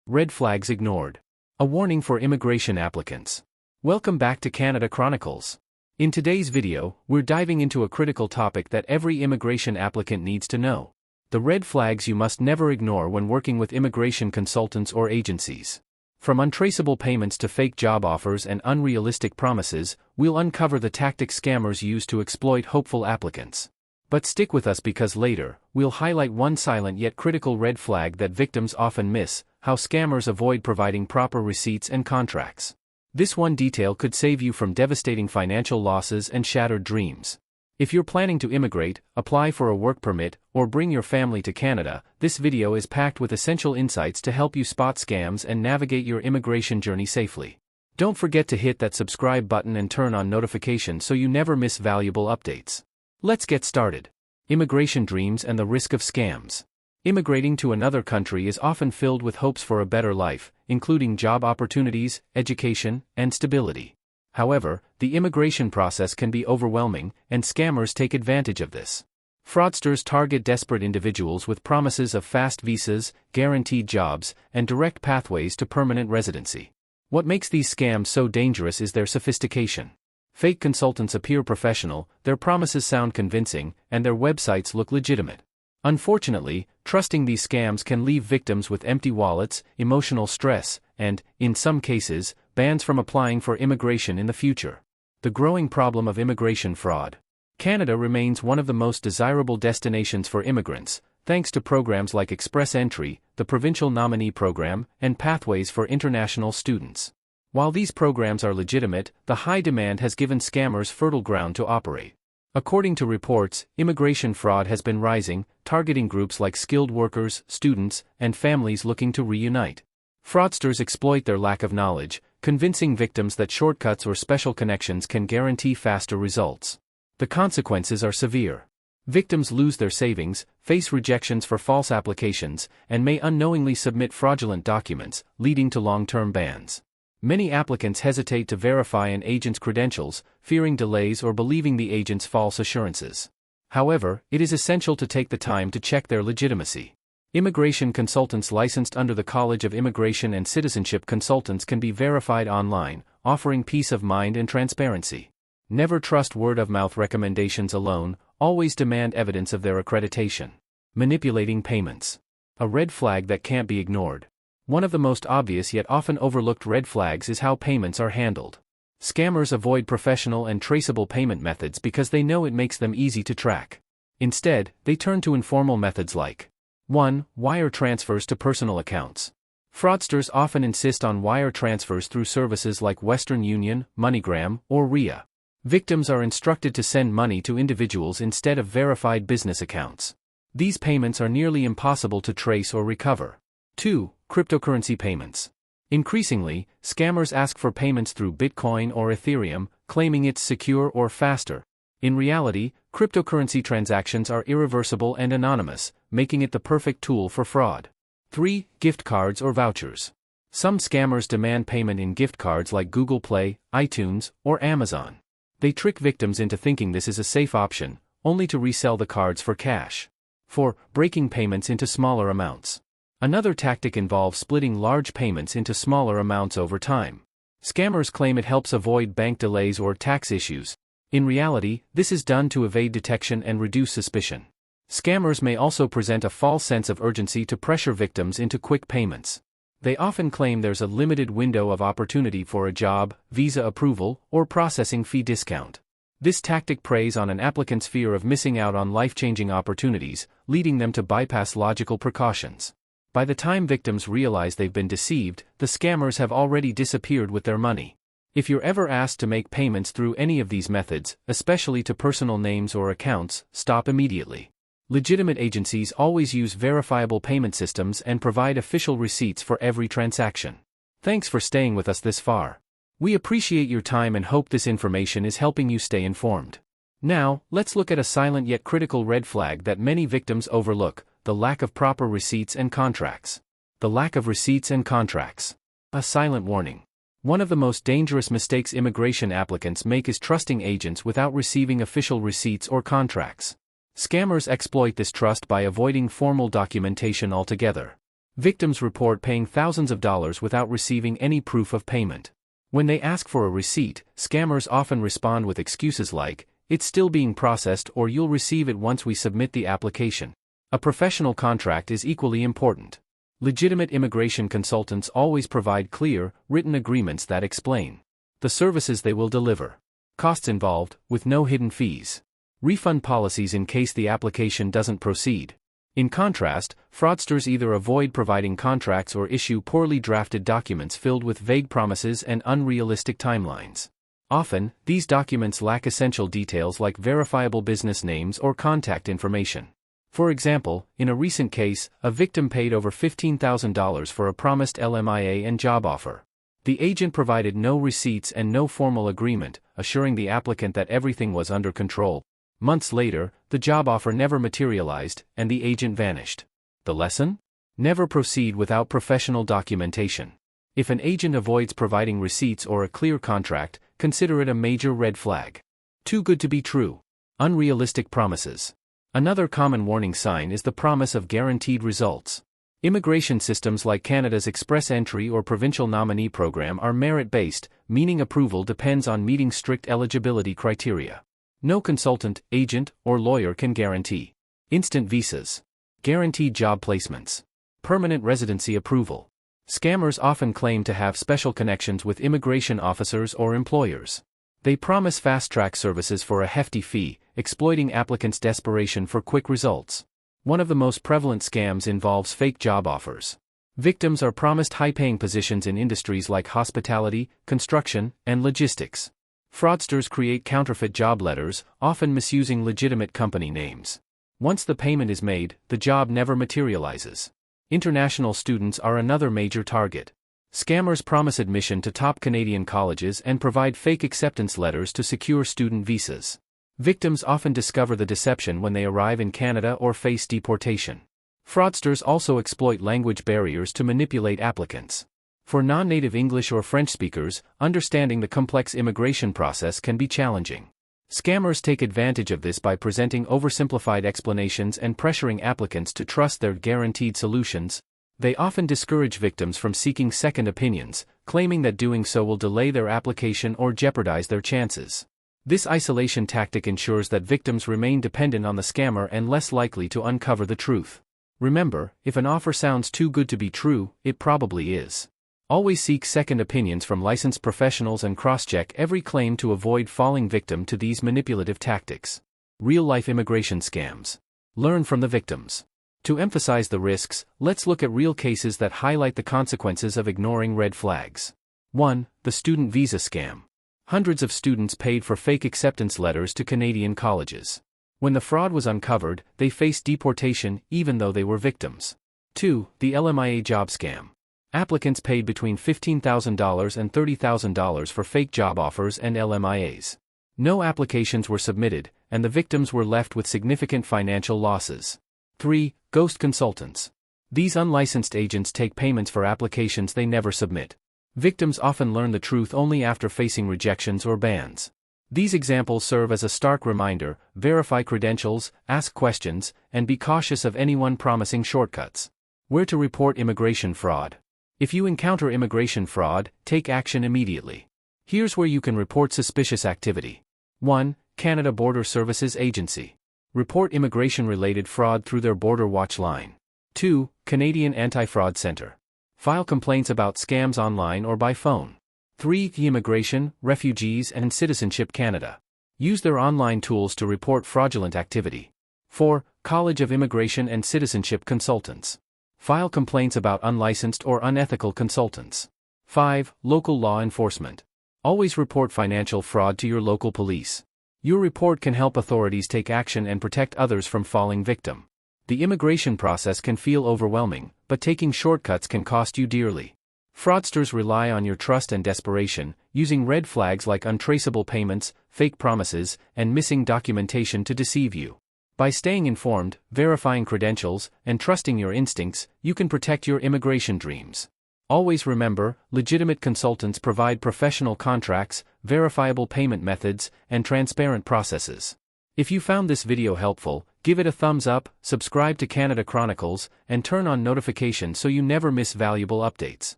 Red flags ignored. A warning for immigration applicants. Welcome back to Canada Chronicles. In today's video, we're diving into a critical topic that every immigration applicant needs to know. The red flags you must never ignore when working with immigration consultants or agencies. From untraceable payments to fake job offers and unrealistic promises, we'll uncover the tactics scammers use to exploit hopeful applicants. But stick with us because later, we'll highlight one silent yet critical red flag that victims often miss: how scammers avoid providing proper receipts and contracts. This one detail could save you from devastating financial losses and shattered dreams. If you're planning to immigrate, apply for a work permit, or bring your family to Canada, this video is packed with essential insights to help you spot scams and navigate your immigration journey safely. Don't forget to hit that subscribe button and turn on notifications so you never miss valuable updates. Let's get started. Immigration dreams and the risk of scams. Immigrating to another country is often filled with hopes for a better life, including job opportunities, education, and stability. However, the immigration process can be overwhelming, and scammers take advantage of this. Fraudsters target desperate individuals with promises of fast visas, guaranteed jobs, and direct pathways to permanent residency. What makes these scams so dangerous is their sophistication. Fake consultants appear professional, their promises sound convincing, and their websites look legitimate. Unfortunately, trusting these scams can leave victims with empty wallets, emotional stress, and, in some cases, bans from applying for immigration in the future. The growing problem of immigration fraud. Canada remains one of the most desirable destinations for immigrants, thanks to programs like Express Entry, the Provincial Nominee Program, and Pathways for International Students. While these programs are legitimate, the high demand has given scammers fertile ground to operate. According to reports, immigration fraud has been rising, targeting groups like skilled workers, students, and families looking to reunite. Fraudsters exploit their lack of knowledge, convincing victims that shortcuts or special connections can guarantee faster results. The consequences are severe. Victims lose their savings, face rejections for false applications, and may unknowingly submit fraudulent documents, leading to long-term bans. Many applicants hesitate to verify an agent's credentials, fearing delays or believing the agent's false assurances. However, it is essential to take the time to check their legitimacy. Immigration consultants licensed under the College of Immigration and Citizenship Consultants can be verified online, offering peace of mind and transparency. Never trust word-of-mouth recommendations alone, always demand evidence of their accreditation. Manipulating payments. A red flag that can't be ignored. One of the most obvious yet often overlooked red flags is how payments are handled. Scammers avoid professional and traceable payment methods because they know it makes them easy to track. Instead, they turn to informal methods like 1. Wire transfers to personal accounts. Fraudsters often insist on wire transfers through services like Western Union, MoneyGram, or RIA. Victims are instructed to send money to individuals instead of verified business accounts. These payments are nearly impossible to trace or recover. 2. Cryptocurrency payments. Increasingly, scammers ask for payments through Bitcoin or Ethereum, claiming it's secure or faster. In reality, cryptocurrency transactions are irreversible and anonymous, making it the perfect tool for fraud. 3. Gift cards or vouchers. Some scammers demand payment in gift cards like Google Play, iTunes, or Amazon. They trick victims into thinking this is a safe option, only to resell the cards for cash. 4. Breaking payments into smaller amounts. Another tactic involves splitting large payments into smaller amounts over time. Scammers claim it helps avoid bank delays or tax issues. In reality, this is done to evade detection and reduce suspicion. Scammers may also present a false sense of urgency to pressure victims into quick payments. They often claim there's a limited window of opportunity for a job, visa approval, or processing fee discount. This tactic preys on an applicant's fear of missing out on life-changing opportunities, leading them to bypass logical precautions. By the time victims realize they've been deceived, the scammers have already disappeared with their money. If you're ever asked to make payments through any of these methods, especially to personal names or accounts, stop immediately. Legitimate agencies always use verifiable payment systems and provide official receipts for every transaction. Thanks for staying with us this far. We appreciate your time and hope this information is helping you stay informed. Now, let's look at a silent yet critical red flag that many victims overlook: the lack of proper receipts and contracts. The lack of receipts and contracts. A silent warning. One of the most dangerous mistakes immigration applicants make is trusting agents without receiving official receipts or contracts. Scammers exploit this trust by avoiding formal documentation altogether. Victims report paying thousands of dollars without receiving any proof of payment. When they ask for a receipt, scammers often respond with excuses like, "It's still being processed," or "You'll receive it once we submit the application." A professional contract is equally important. Legitimate immigration consultants always provide clear, written agreements that explain the services they will deliver, costs involved, with no hidden fees, refund policies in case the application doesn't proceed. In contrast, fraudsters either avoid providing contracts or issue poorly drafted documents filled with vague promises and unrealistic timelines. Often, these documents lack essential details like verifiable business names or contact information. For example, in a recent case, a victim paid over $15,000 for a promised LMIA and job offer. The agent provided no receipts and no formal agreement, assuring the applicant that everything was under control. Months later, the job offer never materialized, and the agent vanished. The lesson? Never proceed without professional documentation. If an agent avoids providing receipts or a clear contract, consider it a major red flag. Too good to be true. Unrealistic promises. Another common warning sign is the promise of guaranteed results. Immigration systems like Canada's Express Entry or Provincial Nominee Program are merit-based, meaning approval depends on meeting strict eligibility criteria. No consultant, agent, or lawyer can guarantee instant visas, guaranteed job placements, permanent residency approval. Scammers often claim to have special connections with immigration officers or employers. They promise fast-track services for a hefty fee, exploiting applicants' desperation for quick results. One of the most prevalent scams involves fake job offers. Victims are promised high-paying positions in industries like hospitality, construction, and logistics. Fraudsters create counterfeit job letters, often misusing legitimate company names. Once the payment is made, the job never materializes. International students are another major target. Scammers promise admission to top Canadian colleges and provide fake acceptance letters to secure student visas. Victims often discover the deception when they arrive in Canada or face deportation. Fraudsters also exploit language barriers to manipulate applicants. For non-native English or French speakers, understanding the complex immigration process can be challenging. Scammers take advantage of this by presenting oversimplified explanations and pressuring applicants to trust their guaranteed solutions. They often discourage victims from seeking second opinions, claiming that doing so will delay their application or jeopardize their chances. This isolation tactic ensures that victims remain dependent on the scammer and less likely to uncover the truth. Remember, if an offer sounds too good to be true, it probably is. Always seek second opinions from licensed professionals and cross-check every claim to avoid falling victim to these manipulative tactics. Real-life immigration scams. Learn from the victims. To emphasize the risks, let's look at real cases that highlight the consequences of ignoring red flags. 1. The student visa scam. Hundreds of students paid for fake acceptance letters to Canadian colleges. When the fraud was uncovered, they faced deportation even though they were victims. 2. The LMIA job scam. Applicants paid between $15,000 and $30,000 for fake job offers and LMIAs. No applications were submitted, and the victims were left with significant financial losses. 3. Ghost consultants. These unlicensed agents take payments for applications they never submit. Victims often learn the truth only after facing rejections or bans. These examples serve as a stark reminder: verify credentials, ask questions, and be cautious of anyone promising shortcuts. Where to report immigration fraud. If you encounter immigration fraud, take action immediately. Here's where you can report suspicious activity. 1. Canada Border Services Agency. Report immigration-related fraud through their Border Watch line. 2. Canadian Anti-Fraud Centre. File complaints about scams online or by phone. 3. Immigration, Refugees and Citizenship Canada. Use their online tools to report fraudulent activity. 4. College of Immigration and Citizenship Consultants. File complaints about unlicensed or unethical consultants. 5. Local law enforcement. Always report financial fraud to your local police. Your report can help authorities take action and protect others from falling victim. The immigration process can feel overwhelming, but taking shortcuts can cost you dearly. Fraudsters rely on your trust and desperation, using red flags like untraceable payments, fake promises, and missing documentation to deceive you. By staying informed, verifying credentials, and trusting your instincts, you can protect your immigration dreams. Always remember, legitimate consultants provide professional contracts, verifiable payment methods, and transparent processes. If you found this video helpful, give it a thumbs up, subscribe to Canada Chronicles, and turn on notifications so you never miss valuable updates.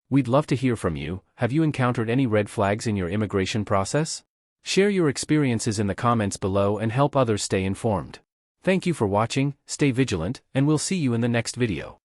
We'd love to hear from you. Have you encountered any red flags in your immigration process? Share your experiences in the comments below and help others stay informed. Thank you for watching, stay vigilant, and we'll see you in the next video.